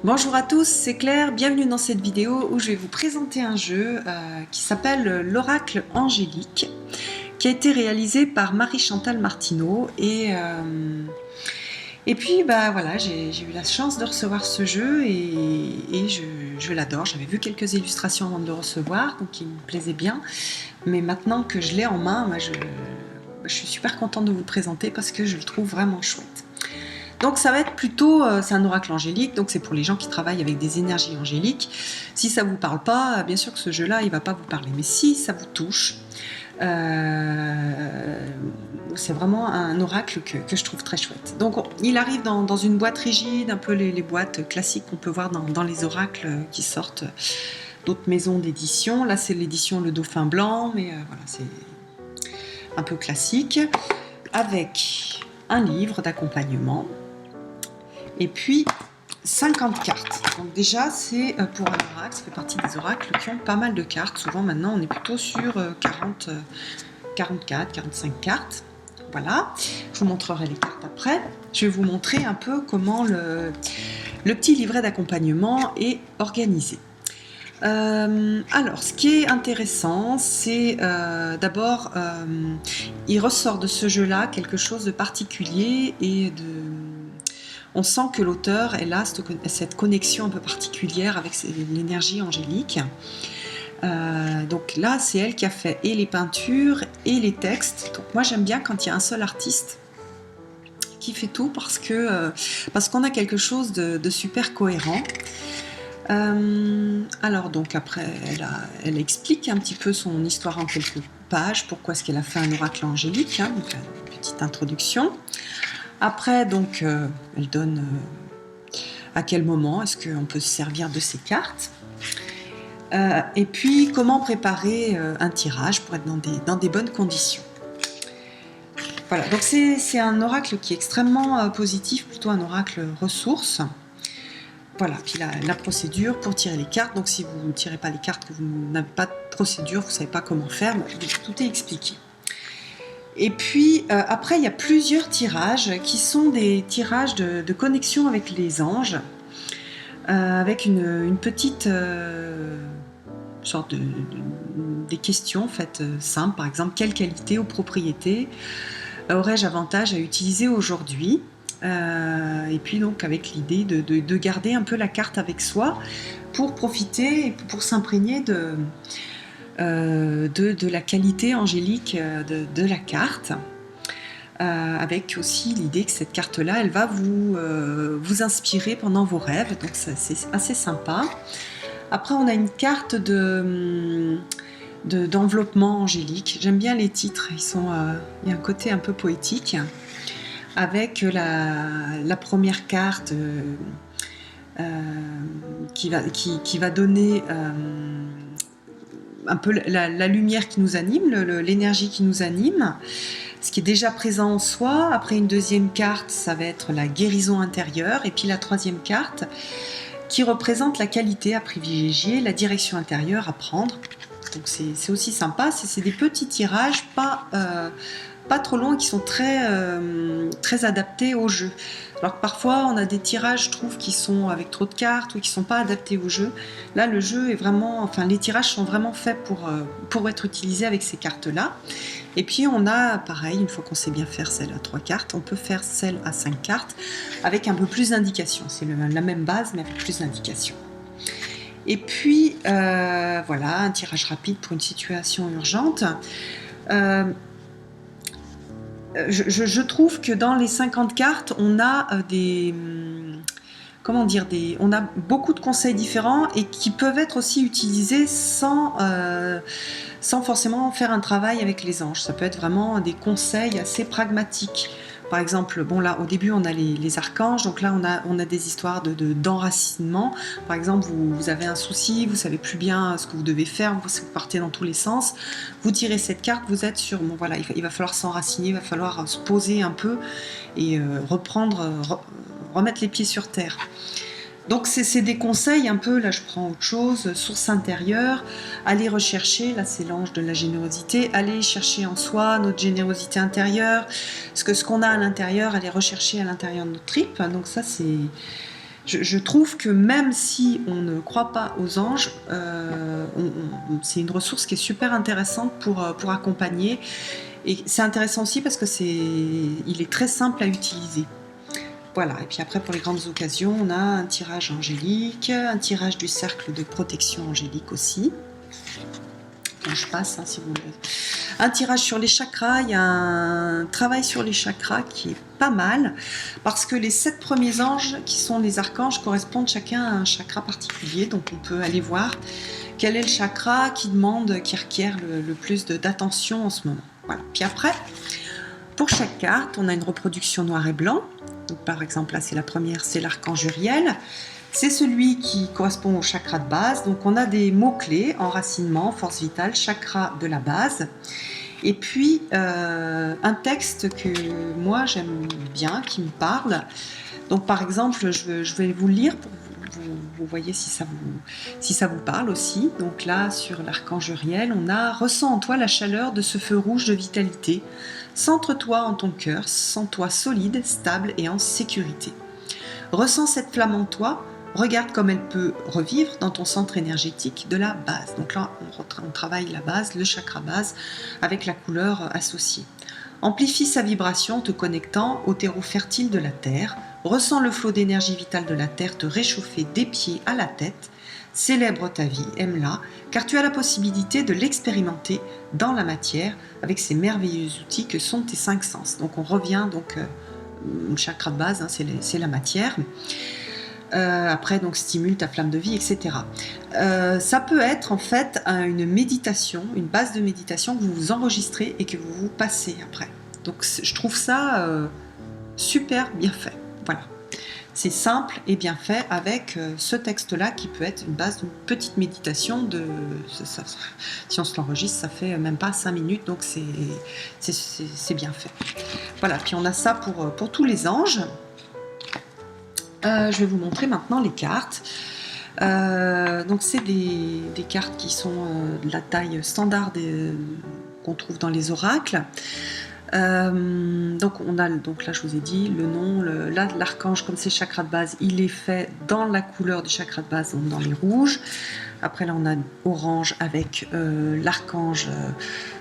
Bonjour à tous, c'est Claire, bienvenue dans cette vidéo où je vais vous présenter un jeu qui s'appelle l'Oracle Angélique, qui a été réalisé par Marie-Chantal Martineau et puis voilà, j'ai eu la chance de recevoir ce jeu et je l'adore. J'avais vu quelques illustrations avant de le recevoir, donc il me plaisait bien, mais maintenant que je l'ai en main, je suis super contente de vous le présenter parce que je le trouve vraiment chouette. Donc ça va être plutôt, c'est un oracle angélique, donc c'est pour les gens qui travaillent avec des énergies angéliques. Si ça ne vous parle pas, bien sûr que ce jeu-là, il ne va pas vous parler, mais si ça vous touche, c'est vraiment un oracle que je trouve très chouette. Donc il arrive dans une boîte rigide, un peu les boîtes classiques qu'on peut voir dans les oracles qui sortent d'autres maisons d'édition. Là c'est l'édition Le Dauphin Blanc, mais voilà, c'est un peu classique, avec un livre d'accompagnement. Et puis 50 cartes. Donc déjà c'est pour un oracle, ça fait partie des oracles qui ont pas mal de cartes. Souvent maintenant on est plutôt sur 44, 45 cartes. Voilà, je vous montrerai les cartes après. Je vais vous montrer un peu comment le petit livret d'accompagnement est organisé. Alors, ce qui est intéressant, c'est d'abord, il ressort de ce jeu-là quelque chose de particulier et on sent que l'auteur est là, cette connexion un peu particulière avec l'énergie angélique. Donc là, c'est elle qui a fait et les peintures et les textes. Donc moi, j'aime bien quand il y a un seul artiste qui fait tout parce qu'on a quelque chose de super cohérent. Alors donc après, elle explique un petit peu son histoire en quelques pages, pourquoi est-ce qu'elle a fait un oracle angélique, hein, donc une petite introduction. Après, donc, elle donne à quel moment est-ce qu'on peut se servir de ces cartes. Et puis, comment préparer un tirage pour être dans des bonnes conditions. Voilà, donc c'est un oracle qui est extrêmement positif, plutôt un oracle ressource. Voilà, puis la procédure pour tirer les cartes. Donc, si vous ne tirez pas les cartes, que vous n'avez pas de procédure, vous ne savez pas comment faire, tout est expliqué. Et puis après, il y a plusieurs tirages qui sont des tirages de connexion avec les anges, avec une petite sorte des questions faites simples. Par exemple, quelle qualité ou propriété aurais-je avantage à utiliser aujourd'hui? Et puis donc avec l'idée de garder un peu la carte avec soi pour profiter et pour s'imprégner de la qualité angélique de la carte, avec aussi l'idée que cette carte-là, elle va vous inspirer pendant vos rêves, donc c'est assez sympa. Après, on a une carte d'enveloppement angélique. J'aime bien les titres, il y a un côté un peu poétique, avec la première carte qui va donner un peu la lumière qui nous anime, l'énergie qui nous anime, ce qui est déjà présent en soi. Après, une deuxième carte, ça va être la guérison intérieure, et puis la troisième carte qui représente la qualité à privilégier, la direction intérieure à prendre. Donc c'est aussi sympa, c'est des petits tirages, pas trop longs, qui sont très adaptés au jeu. Alors que parfois on a des tirages, je trouve, qui sont avec trop de cartes ou qui ne sont pas adaptés au jeu. Là, le jeu est vraiment, enfin les tirages sont vraiment faits pour être utilisés avec ces cartes-là. Et puis on a, pareil, une fois qu'on sait bien faire celle à 3 cartes, on peut faire celle à 5 cartes avec un peu plus d'indications. C'est la même base, mais avec plus d'indications. Et puis, voilà, un tirage rapide pour une situation urgente. Je trouve que dans les 50 cartes, on a on a beaucoup de conseils différents et qui peuvent être aussi utilisés sans forcément faire un travail avec les anges. Ça peut être vraiment des conseils assez pragmatiques. Par exemple, bon là au début on a les archanges, donc là on a des histoires d'enracinement. Par exemple, vous avez un souci, vous savez plus bien ce que vous devez faire, vous partez dans tous les sens, vous tirez cette carte, vous êtes sur, bon voilà, il va falloir s'enraciner, il va falloir se poser un peu et remettre les pieds sur terre. Donc c'est des conseils un peu, là je prends autre chose, source intérieure, aller rechercher, là c'est l'ange de la générosité, aller chercher en soi notre générosité intérieure, ce qu'on a à l'intérieur, aller rechercher à l'intérieur de notre tripes. Donc ça c'est, je trouve que même si on ne croit pas aux anges, c'est une ressource qui est super intéressante pour accompagner. Et c'est intéressant aussi parce que il est très simple à utiliser. Voilà, et puis après pour les grandes occasions, on a un tirage angélique, un tirage du cercle de protection angélique aussi. Donc je passe, hein, si vous voulez. Un tirage sur les chakras, il y a un travail sur les chakras qui est pas mal, parce que les 7 premiers anges, qui sont les archanges, correspondent chacun à un chakra particulier, donc on peut aller voir quel est le chakra qui requiert le plus d'attention en ce moment. Voilà. Puis après, pour chaque carte, on a une reproduction noir et blanc. Donc, par exemple, là, c'est la première, c'est l'archange Uriel. C'est celui qui correspond au chakra de base. Donc, on a des mots-clés, enracinement, force vitale, chakra de la base. Et puis, un texte que moi, j'aime bien, qui me parle. Donc, par exemple, je vais vous le lire pour vous voyez si ça vous parle aussi. Donc là, sur l'archange Uriel, on a « Ressens en toi la chaleur de ce feu rouge de vitalité. Centre-toi en ton cœur, sens-toi solide, stable et en sécurité. Ressens cette flamme en toi, regarde comme elle peut revivre dans ton centre énergétique de la base. » Donc là, on travaille la base, le chakra base, avec la couleur associée. Amplifie sa vibration en te connectant au terreau fertile de la Terre. Ressens le flot d'énergie vitale de la Terre te réchauffer des pieds à la tête. Célèbre ta vie, aime-la, car tu as la possibilité de l'expérimenter dans la matière avec ces merveilleux outils que sont tes 5 sens. Donc on revient, le chakra de base, hein, c'est la matière. Après, donc stimule ta flamme de vie, etc. Ça peut être en fait une méditation, une base de méditation que vous vous enregistrez et que vous passez après. Donc je trouve ça super bien fait. Voilà. C'est simple et bien fait avec ce texte-là qui peut être une base d'une petite méditation si on se l'enregistre, ça fait même pas 5 minutes, donc c'est bien fait. Voilà, puis on a ça pour tous les anges. Je vais vous montrer maintenant les cartes. Donc c'est des cartes qui sont de la taille standard qu'on trouve dans les oracles. Donc là je vous ai dit le nom, l'archange, comme c'est chakra de base, il est fait dans la couleur du chakra de base, donc dans les rouges. Après là on a orange avec l'archange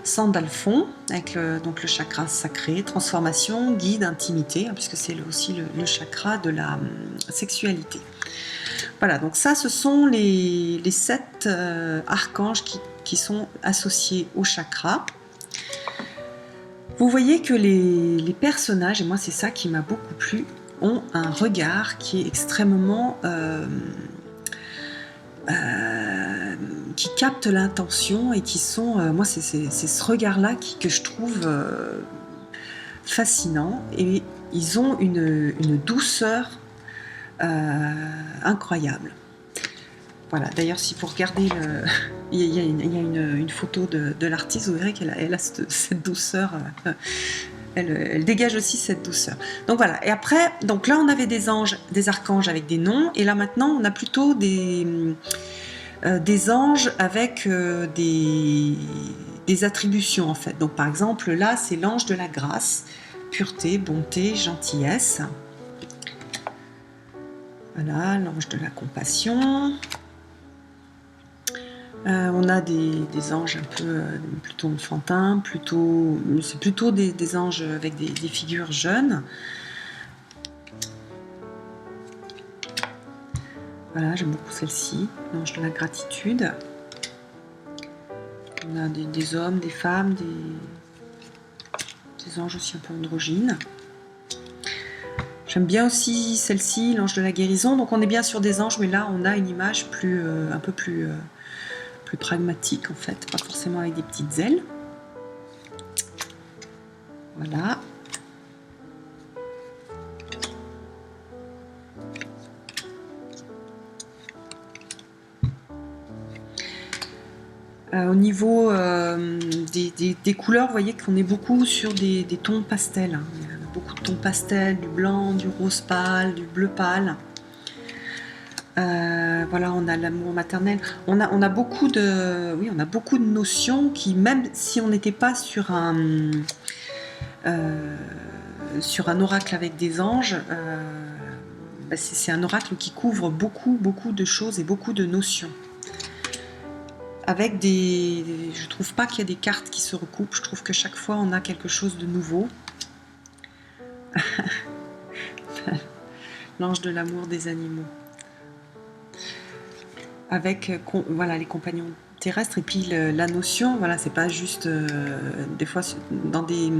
Sandalphon, avec le chakra sacré, transformation, guide, intimité, hein, puisque c'est aussi le chakra de la sexualité. Voilà, donc ça ce sont les 7 archanges qui sont associés au chakra. Vous voyez que les personnages, et moi c'est ça qui m'a beaucoup plu, ont un regard qui est extrêmement... qui captent l'intention et qui sont... moi c'est ce regard-là que je trouve fascinant, et ils ont une douceur incroyable. Voilà, d'ailleurs si vous regardez il y a une photo de l'artiste, vous verrez qu'elle a cette douceur, elle dégage aussi cette douceur. Donc voilà, et après, donc là on avait des anges, des archanges avec des noms, et là maintenant on a plutôt des anges avec des attributions en fait. Donc par exemple là c'est l'ange de la grâce, pureté, bonté, gentillesse. Voilà, l'ange de la compassion. On a des anges un peu plutôt enfantins, c'est plutôt des anges avec des figures jeunes. Voilà, j'aime beaucoup celle-ci, l'ange de la gratitude. On a des hommes, des femmes, des anges aussi un peu androgynes. J'aime bien aussi celle-ci, l'ange de la guérison. Donc on est bien sur des anges, mais là on a une image un peu plus pragmatique en fait, pas forcément avec des petites ailes. Voilà. Au niveau des couleurs, vous voyez qu'on est beaucoup sur des tons pastels. Hein. Il y a beaucoup de tons pastels, du blanc, du rose pâle, du bleu pâle. Voilà, on a l'amour maternel. On a beaucoup de notions qui, même si on n'était pas sur un oracle avec des anges, c'est un oracle qui couvre beaucoup de choses et beaucoup de notions. Avec je trouve pas qu'il y a des cartes qui se recoupent, je trouve que chaque fois on a quelque chose de nouveau. L'ange de l'amour des animaux. Avec voilà, les compagnons terrestres, et puis la notion, voilà, c'est pas juste des fois dans des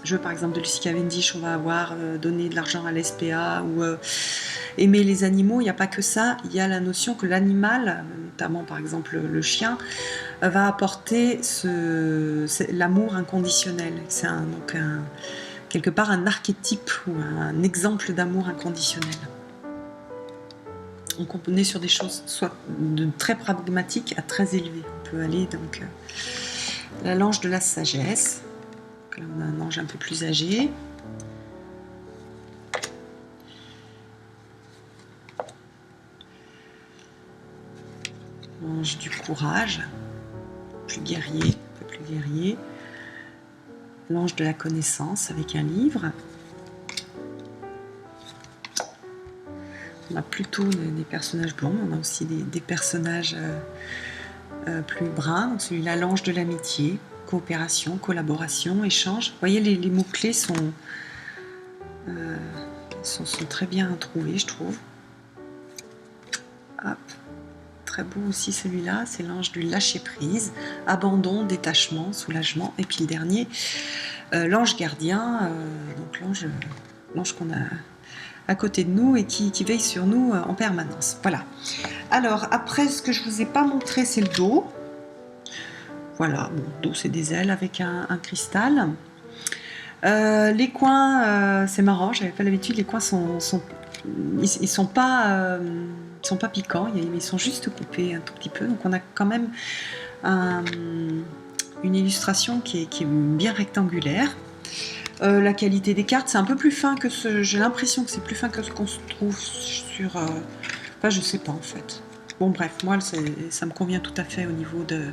jeux par exemple de Lucy Cavendish, on va avoir donné de l'argent à l'SPA ou aimer les animaux. Il n'y a pas que ça, il y a la notion que l'animal, notamment par exemple le chien, va apporter l'amour inconditionnel. C'est donc quelque part un archétype ou un exemple d'amour inconditionnel. Donc on est sur des choses soit de très pragmatiques à très élevées. On peut aller donc l'ange de la sagesse. Donc là on a un ange un peu plus âgé. L'ange du courage, plus guerrier, un peu plus guerrier. L'ange de la connaissance avec un livre. On a plutôt des personnages blonds, on a aussi des personnages plus bruns. Donc celui-là, l'ange de l'amitié, coopération, collaboration, échange. Vous voyez, les mots-clés sont très bien trouvés, je trouve. Hop. Très beau aussi celui-là, c'est l'ange du lâcher-prise, abandon, détachement, soulagement. Et puis le dernier, l'ange gardien, donc l'ange qu'on a à côté de nous et qui veille sur nous en permanence. Voilà. Alors, après, ce que je ne vous ai pas montré, c'est le dos. Voilà, bon, le dos, c'est des ailes avec un cristal. Les coins, c'est marrant, j'avais pas l'habitude, les coins ils sont pas piquants, ils sont juste coupés un tout petit peu. Donc on a quand même une illustration qui est bien rectangulaire. La qualité des cartes, c'est un peu plus fin que j'ai l'impression que c'est plus fin que ce qu'on se trouve sur... Enfin, je sais pas en fait. Bon bref, moi ça me convient tout à fait au niveau de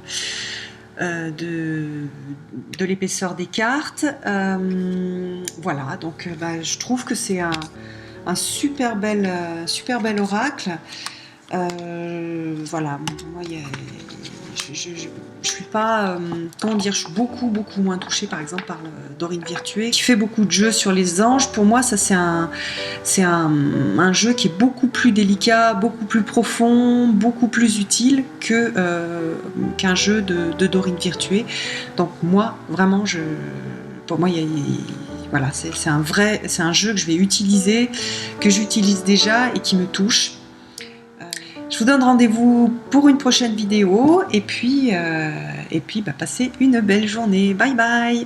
l'épaisseur des cartes. Voilà, donc je trouve que c'est un super bel oracle. Voilà, moi je suis pas, comment dire, je suis beaucoup moins touchée par exemple par Dorine Virtué qui fait beaucoup de jeux sur les anges. Pour moi ça c'est un jeu qui est beaucoup plus délicat, beaucoup plus profond, beaucoup plus utile qu'un jeu de Dorine Virtué. Donc moi vraiment pour moi voilà, c'est un jeu que je vais utiliser, que j'utilise déjà et qui me touche. Je vous donne rendez-vous pour une prochaine vidéo et puis passez une belle journée. Bye bye!